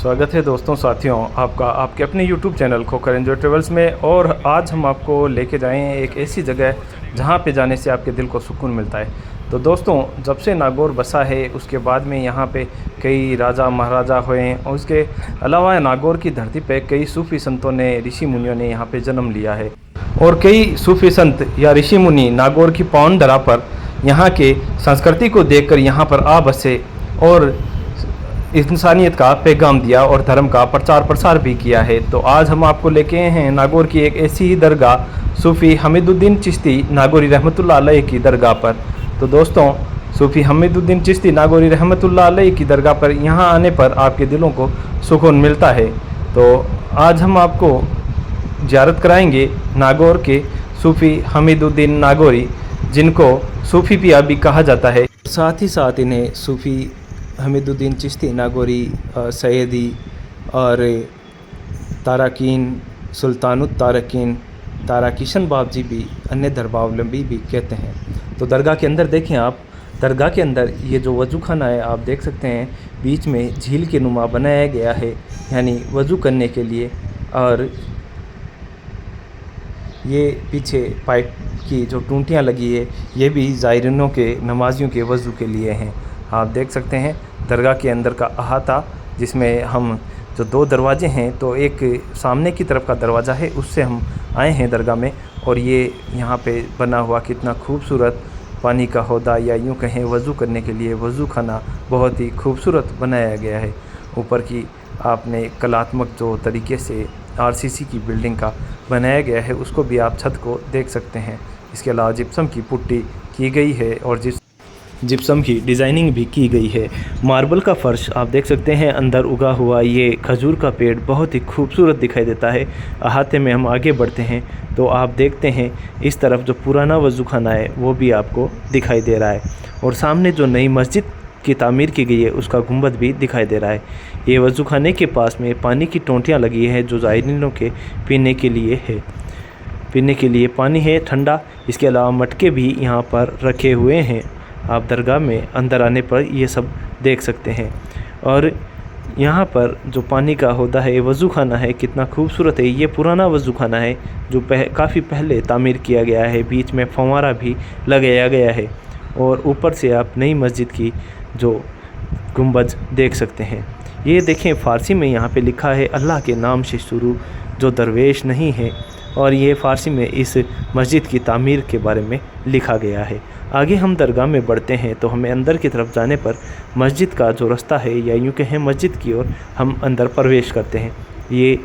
स्वागत है दोस्तों साथियों आपका आपके अपने YouTube चैनल खोकर एंजॉय ट्रेवल्स में। और आज हम आपको लेके जाएं एक ऐसी जगह जहां पे जाने से आपके दिल को सुकून मिलता है। तो दोस्तों, जब से नागौर बसा है उसके बाद में यहां पे कई राजा महाराजा हुए हैं और उसके अलावा नागौर की धरती पे कई सूफ़ी संतों ने, ऋषि मुनियों ने यहाँ पे जन्म लिया है। और कई सूफ़ी संत या ऋषि मुनि नागौर की पावन धरा पर यहाँ के संस्कृति को देखकर यहाँ पर आ बसे और इंसानियत का पैगाम दिया और धर्म का प्रचार प्रसार भी किया है। तो आज हम आपको लेके आए हैं नागौर की एक ऐसी ही दरगाह सूफ़ी हमीदुद्दीन चिश्ती नागौरी रहमतुल्लाह अलैह की दरगाह पर। तो दोस्तों, सूफ़ी हमीदुद्दीन चिश्ती नागौरी रहमतुल्लाह अलैह की दरगाह पर यहाँ आने पर आपके दिलों को सुकून मिलता है। तो आज हम आपको ज़ियारत कराएंगे नागौर के सूफ़ी हमीदुद्दीन नागौरी, जिनको सूफ़ी पिया भी कहा जाता है। साथ ही साथ इन्हें सूफ़ी हमीदुद्दीन चिश्ती नागौरी सैयदी और ताराकीन सुल्तानुत तारकीन ताराकिशन बाबजी भी अन्य दरबावलंबी भी कहते हैं। तो दरगाह के अंदर देखें आप, दरगाह के अंदर ये जो वज़ू खाना है आप देख सकते हैं, बीच में झील के नुमा बनाया गया है, यानी वज़ू करने के लिए। और ये पीछे पाइप की जो टूंटियाँ लगी है ये भी ज़ायरीनों के, नमाजियों के वज़ू के लिए हैं। आप देख सकते हैं दरगाह के अंदर का अहाता, जिसमें हम जो दो दरवाजे हैं, तो एक सामने की तरफ का दरवाज़ा है, उससे हम आए हैं दरगाह में। और ये यहाँ पे बना हुआ कितना खूबसूरत पानी का हौदा, या यूँ कहें वज़ू करने के लिए वज़ू खाना बहुत ही खूबसूरत बनाया गया है। ऊपर की आपने कलात्मक जो तरीके से आरसीसी की बिल्डिंग का बनाया गया है उसको भी आप छत को देख सकते हैं। इसके अलावा जिप्सम की पुट्टी की गई है और जिप्सम की डिज़ाइनिंग भी की गई है। मार्बल का फ़र्श आप देख सकते हैं, अंदर उगा हुआ ये खजूर का पेड़ बहुत ही खूबसूरत दिखाई देता है। अहाते में हम आगे बढ़ते हैं तो आप देखते हैं इस तरफ जो पुराना वज़ू खाना है वो भी आपको दिखाई दे रहा है, और सामने जो नई मस्जिद की तामीर की गई है उसका गुंबद भी दिखाई दे रहा है। ये वज़ू खाने के पास में पानी की टोंटियाँ लगी हैं जो ज़ायरीनों के पीने के लिए है, पीने के लिए पानी है ठंडा। इसके अलावा मटके भी यहाँ पर रखे हुए हैं। आप दरगाह में अंदर आने पर ये सब देख सकते हैं। और यहाँ पर जो पानी का हौदा है, वज़ू खाना है, कितना खूबसूरत है। ये पुराना वज़ू खाना है जो काफ़ी पहले तामीर किया गया है। बीच में फव्वारा भी लगाया गया है और ऊपर से आप नई मस्जिद की जो गुंबद देख सकते हैं। ये देखें फ़ारसी में यहाँ पे लिखा है अल्लाह के नाम से शुरू जो दरवेश नहीं है, और ये फ़ारसी में इस मस्जिद की तामीर के बारे में लिखा गया है। आगे हम दरगाह में बढ़ते हैं तो हमें अंदर की तरफ जाने पर मस्जिद का जो रास्ता है, या यूँ कहें मस्जिद की ओर हम अंदर प्रवेश करते हैं। ये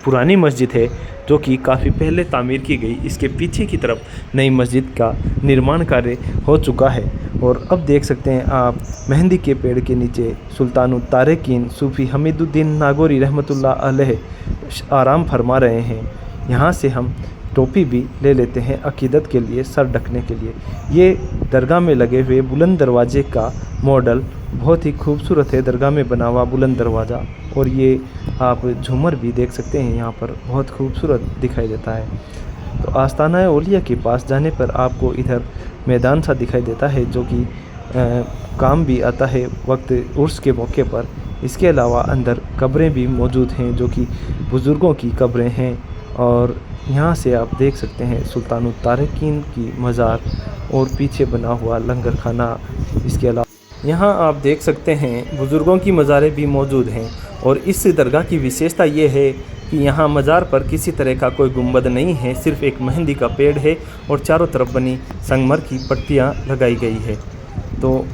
पुरानी मस्जिद है जो कि काफ़ी पहले तामीर की गई। इसके पीछे की तरफ नई मस्जिद का निर्माण कार्य हो चुका है। और अब देख सकते हैं आप मेहंदी के पेड़ के नीचे सुल्तानुत तारकीन सूफ़ी हमीदुद्दीन नागौरी रहमतुल्लाह अलैह आराम फरमा रहे हैं। यहाँ से हम टोपी भी ले लेते हैं अकीदत के लिए, सर ढकने के लिए। ये दरगाह में लगे हुए बुलंद दरवाजे का मॉडल बहुत ही खूबसूरत है, दरगाह में बना हुआ बुलंद दरवाज़ा। और ये आप झूमर भी देख सकते हैं, यहाँ पर बहुत खूबसूरत दिखाई देता है। तो आस्ताना औलिया के पास जाने पर आपको इधर मैदान सा दिखाई देता है जो कि काम भी आता है वक्त उर्स के मौके पर। इसके अलावा अंदर कब्रें भी मौजूद हैं जो कि बुज़ुर्गों की कब्रें हैं। और यहाँ से आप देख सकते हैं सुल्तानुत तारकीन की मज़ार और पीछे बना हुआ लंगर खाना। इसके अलावा यहाँ आप देख सकते हैं बुज़ुर्गों की मज़ारें भी मौजूद हैं। और इस दरगाह की विशेषता ये है कि यहाँ मज़ार पर किसी तरह का कोई गुंबद नहीं है, सिर्फ़ एक मेहंदी का पेड़ है और चारों तरफ बनी संगमर की पट्टियाँ लगाई गई है। तो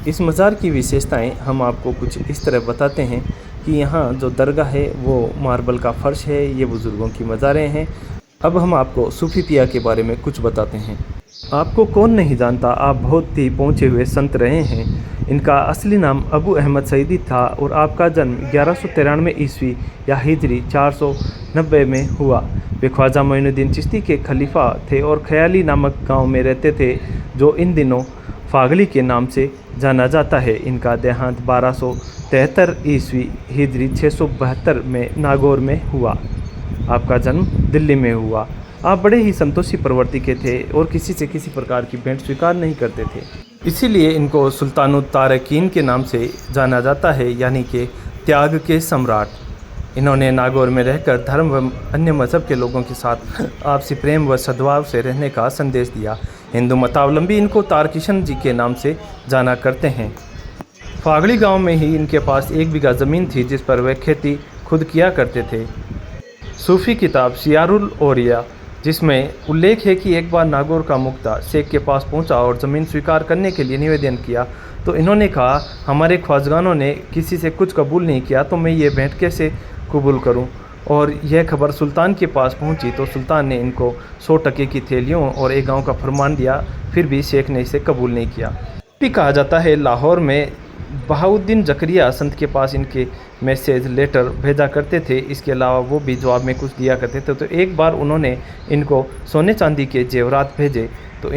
इस मज़ार की विशेषताएं हम आपको कुछ इस तरह बताते हैं कि यहाँ जो दरगाह है वो मार्बल का फ़र्श है, ये बुज़ुर्गों की मज़ारें हैं। अब हम आपको सूफ़ी पिया के बारे में कुछ बताते हैं। आपको कौन नहीं जानता, आप बहुत ही पहुँचे हुए संत रहे हैं। इनका असली नाम अबू अहमद सईदी था और आपका जन्म 1193 ईस्वी या हिजरी 490 में हुआ। वे ख्वाजा मोइनुद्दीन चिश्ती के खलीफा थे और ख्याली नामक गाँव में रहते थे जो इन दिनों फागली के नाम से जाना जाता है। इनका देहांत 1273 ईस्वी हिजरी 672 में नागौर में हुआ। आपका जन्म दिल्ली में हुआ। आप बड़े ही संतोषी प्रवृत्ति के थे और किसी से किसी प्रकार की भेंट स्वीकार नहीं करते थे। इसीलिए इनको सुल्तानुत तारकीन के नाम से जाना जाता है, यानी कि त्याग के सम्राट। इन्होंने नागौर में रहकर धर्म व अन्य मज़हब के लोगों के साथ आपसी प्रेम व सद्भाव से रहने का संदेश दिया। हिंदू मतावलंबी इनको तारकिशन जी के नाम से जाना करते हैं। फागड़ी गांव में ही इनके पास 1 बीघा ज़मीन थी जिस पर वे खेती खुद किया करते थे। सूफ़ी किताब सियारुल औलिया जिसमें उल्लेख है कि एक बार नागौर का मुक्ता शेख के पास पहुंचा और ज़मीन स्वीकार करने के लिए निवेदन किया तो इन्होंने कहा, हमारे ख्वाजगानों ने किसी से कुछ कबूल नहीं किया तो मैं ये भेंट कैसे कबूल करूं। और यह खबर सुल्तान के पास पहुंची तो सुल्तान ने इनको 100 टके की थैलियों और एक गांव का फरमान दिया, फिर भी शेख ने इसे कबूल नहीं किया। भी कहा जाता है लाहौर में बहाउद्दीन ज़करिया संत के पास इनके मैसेज लेटर भेजा करते थे। इसके अलावा वो भी जवाब में कुछ दिया करते थे। तो एक बार उन्होंने इनको सोने चांदी के जेवरात भेजे तो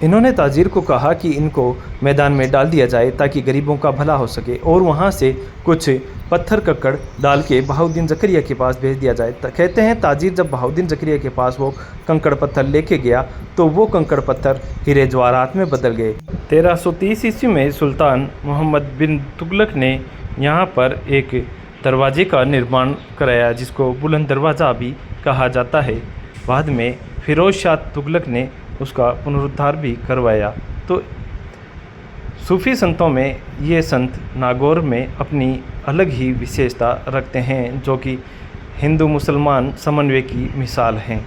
इन्होंने ताजिर को कहा कि इनको मैदान में डाल दिया जाए ताकि गरीबों का भला हो सके और वहाँ से कुछ पत्थर कक्कड़ डाल के बहाउद्दीन ज़करिया के पास भेज दिया जाए। कहते हैं ताजिर जब बहाउद्दीन ज़करिया के पास वो कंकड़ पत्थर लेके गया तो वो कंकड़ पत्थर हीरे जवाहरात में बदल गए। 1330 ईस्वी में सुल्तान मोहम्मद बिन तुगलक ने यहाँ पर एक दरवाजे का निर्माण कराया जिसको बुलंद दरवाज़ा भी कहा जाता है। बाद में फिरोज शाह तुगलक ने उसका पुनरुद्धार भी करवाया। तो सूफ़ी संतों में ये संत नागौर में अपनी अलग ही विशेषता रखते हैं जो कि हिंदू मुसलमान समन्वय की मिसाल हैं।